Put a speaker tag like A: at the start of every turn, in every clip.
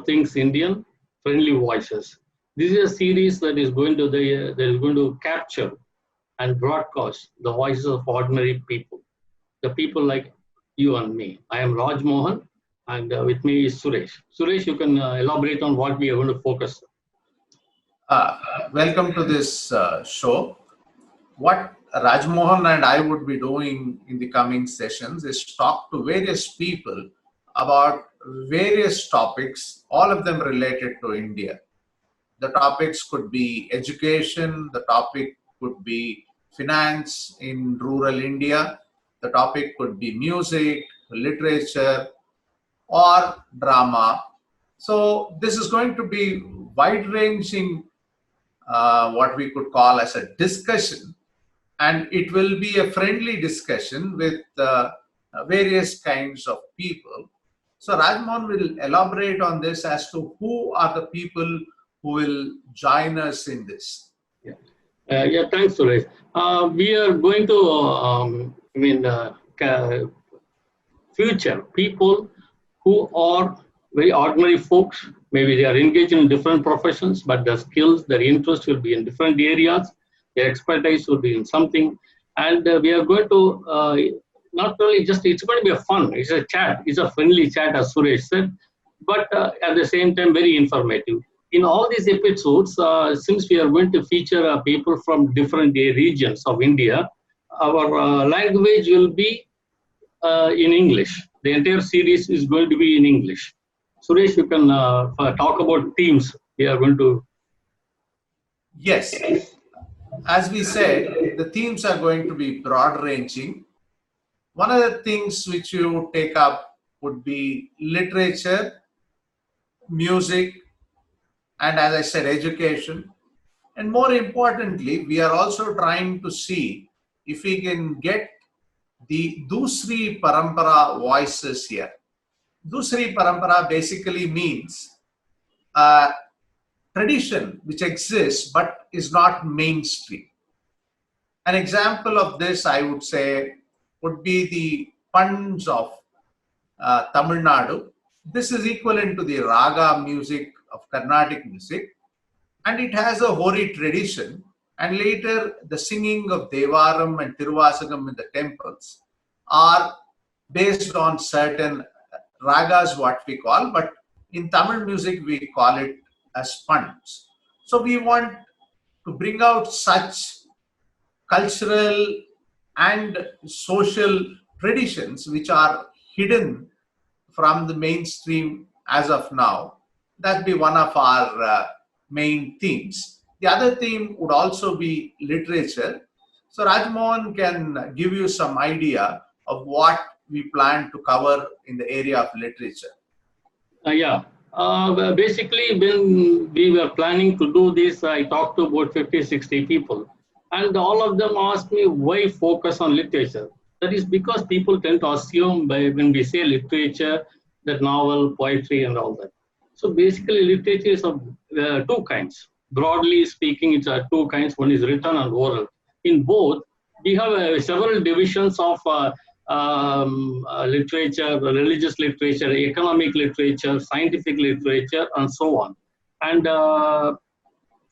A: All Things Indian, Friendly Voices. This is a series that is going to capture and broadcast the voices of ordinary people, the people like you and me. I am Raj Mohan, and with me is Suresh. Suresh, you can elaborate on what we are going to focus.
B: Welcome to this show. What Rajmohan and I would be doing in the coming sessions is talk to various people about various topics, all of them related to India. The topics could be education, the topic could be finance in rural India, the topic could be music, literature, or drama. So this is going to be wide-ranging, what we could call as a discussion, and it will be a friendly discussion with various kinds of people. So Rajmohan will elaborate on this as to who are the people who will join us in this.
A: Yeah, thanks, Suresh. We are going to, future people who are very ordinary folks. Maybe they are engaged in different professions, but their skills, their interest will be in different areas. Their expertise will be in something. And we are going to not only just, it's going to be a fun, it's a chat, it's a friendly chat, as Suresh said, but at the same time, very informative. In all these episodes, since we are going to feature people from different regions of India, our language will be in English. The entire series is going to be in English. Suresh, you can talk about themes we are going to.
B: Yes. As we said, the themes are going to be broad-ranging. One of the things which you take up would be literature, music, and as I said, education. And more importantly, we are also trying to see if we can get the Dusri Parampara voices here. Dusri Parampara basically means tradition which exists but is not mainstream. An example of this, I would say, would be the Pands of Tamil Nadu. This is equivalent to the Raga music of Carnatic music, and it has a hoary tradition. And later, the singing of Devaram and Tiruvasagam in the temples are based on certain ragas, what we call, but in Tamil music, we call it as Pands. So we want to bring out such cultural and social traditions which are hidden from the mainstream as of now. That'd be one of our main themes. The other theme would also be literature. So Rajmohan can give you some idea of what we plan to cover in the area of literature.
A: Basically, when we were planning to do this, I talked to about 50, 60 people. And all of them asked me why focus on literature. That is because people tend to assume when we say literature, that novel, poetry, and all that. So basically, literature is of two kinds. Broadly speaking, it's two kinds. One is written and oral. In both, we have several divisions of literature, religious literature, economic literature, scientific literature, and so on. And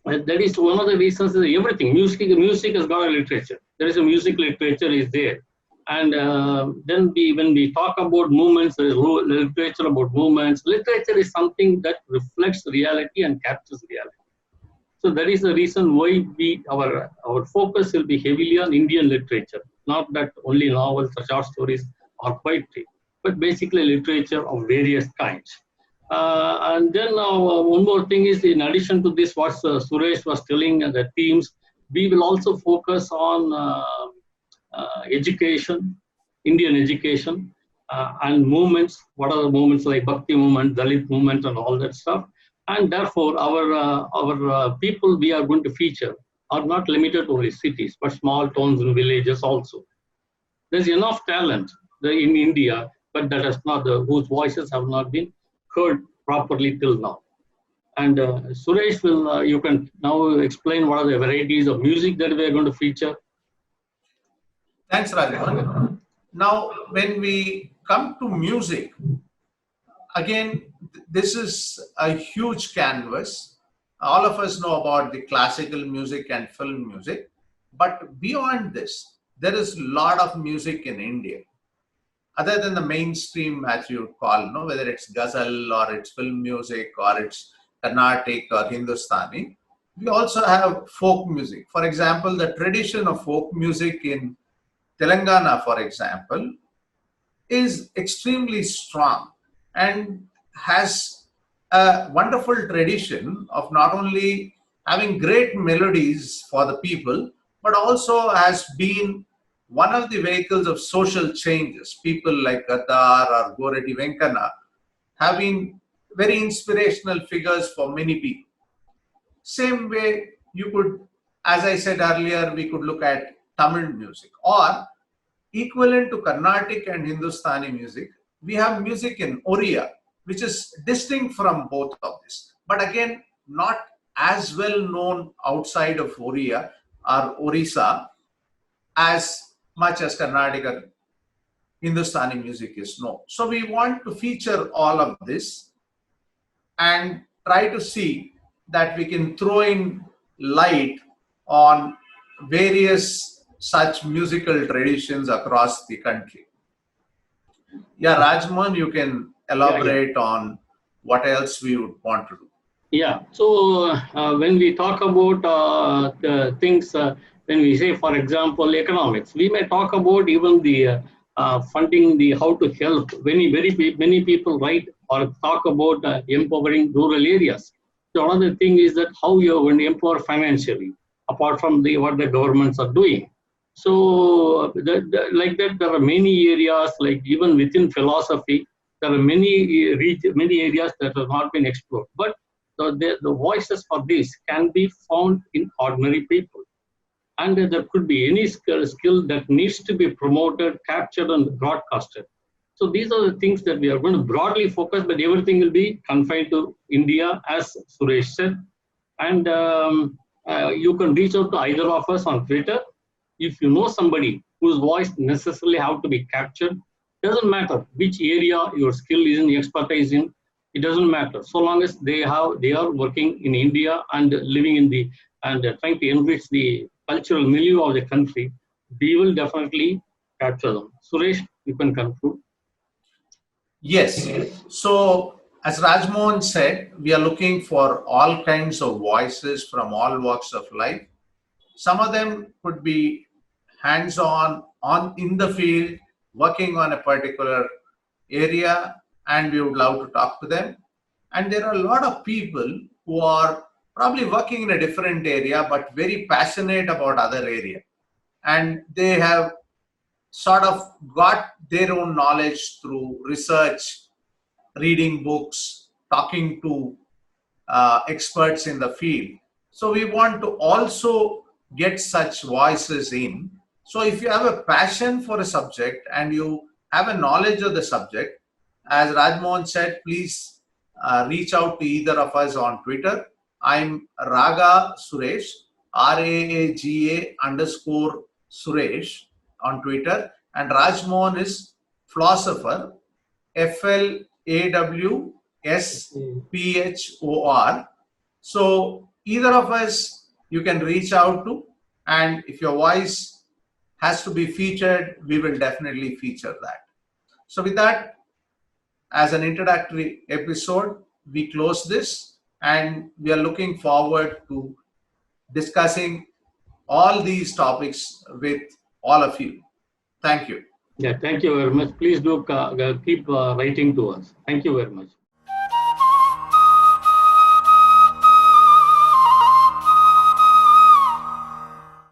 A: that is one of the reasons that everything, music has got a literature. There is a music literature is there. And then when we talk about movements, there is literature about movements. Literature is something that reflects reality and captures reality. So that is the reason why our focus will be heavily on Indian literature, not that only novels or short stories or poetry, but basically literature of various kinds. And then one more thing is, in addition to this, what Suresh was telling, the themes, we will also focus on education, Indian education, and movements. What are the movements like Bhakti movement, Dalit movement, and all that stuff. And therefore, our people we are going to feature are not limited to only cities, but small towns and villages also. There's enough talent in India, but that has not whose voices have not been heard properly till now. And Suresh will you can now explain what are the varieties of music that we are going to feature.
B: Thanks, Rajmohan. Now, when we come to music, again, this is a huge canvas. All of us know about the classical music and film music, but beyond this, there is a lot of music in India. Other than the mainstream, as you would call, no, whether it's ghazal or it's film music or it's Carnatic or Hindustani, we also have folk music. For example, the tradition of folk music in Telangana, for example, is extremely strong and has a wonderful tradition of not only having great melodies for the people, but also has been one of the vehicles of social changes. People like Gaddar or Goretti Venkana have been very inspirational figures for many people. Same way you could, as I said earlier, we could look at Tamil music, or equivalent to Carnatic and Hindustani music, we have music in Oriya, which is distinct from both of this. But again, not as well known outside of Oriya or Orissa as much as Carnatic or Hindustani music is known. So we want to feature all of this and try to see that we can throw in light on various such musical traditions across the country. Yeah, Rajmohan, you can elaborate on what else we would want to do.
A: Yeah, so when we talk about the things, when we say, for example, economics, we may talk about even the funding, the how to help. Many people write or talk about empowering rural areas. So another thing is that how you are going to empower financially, apart from what the governments are doing. So like that, there are many areas, like even within philosophy, there are many areas that have not been explored. But the voices for this can be found in ordinary people. And there could be any skill that needs to be promoted, captured, and broadcasted. So these are the things that we are going to broadly focus, but everything will be confined to India, as Suresh said. And you can reach out to either of us on Twitter. If you know somebody whose voice necessarily have to be captured, doesn't matter which area your skill is in, expertise in, it doesn't matter. So long as they are working in India and living in the, and trying to enrich the cultural milieu of the country, we will definitely capture them. Suresh, you can conclude.
B: Yes. So, as Rajmohan said, we are looking for all kinds of voices from all walks of life. Some of them could be hands-on, in the field, working on a particular area, and we would love to talk to them. And there are a lot of people who are probably working in a different area, but very passionate about other area. And they have sort of got their own knowledge through research, reading books, talking to experts in the field. So we want to also get such voices in. So if you have a passion for a subject and you have a knowledge of the subject, as Rajmohan said, please reach out to either of us on Twitter. I'm Raga Suresh, RAAGA_Suresh on Twitter, and Rajmohan is Philosopher, FLAWSPHOR. So either of us you can reach out to, and if your voice has to be featured, we will definitely feature that. So with that, as an introductory episode, we close this, and we are looking forward to discussing all these topics with all of you. Thank you.
A: Yeah, thank you very much. Please do keep writing to us. Thank you very much.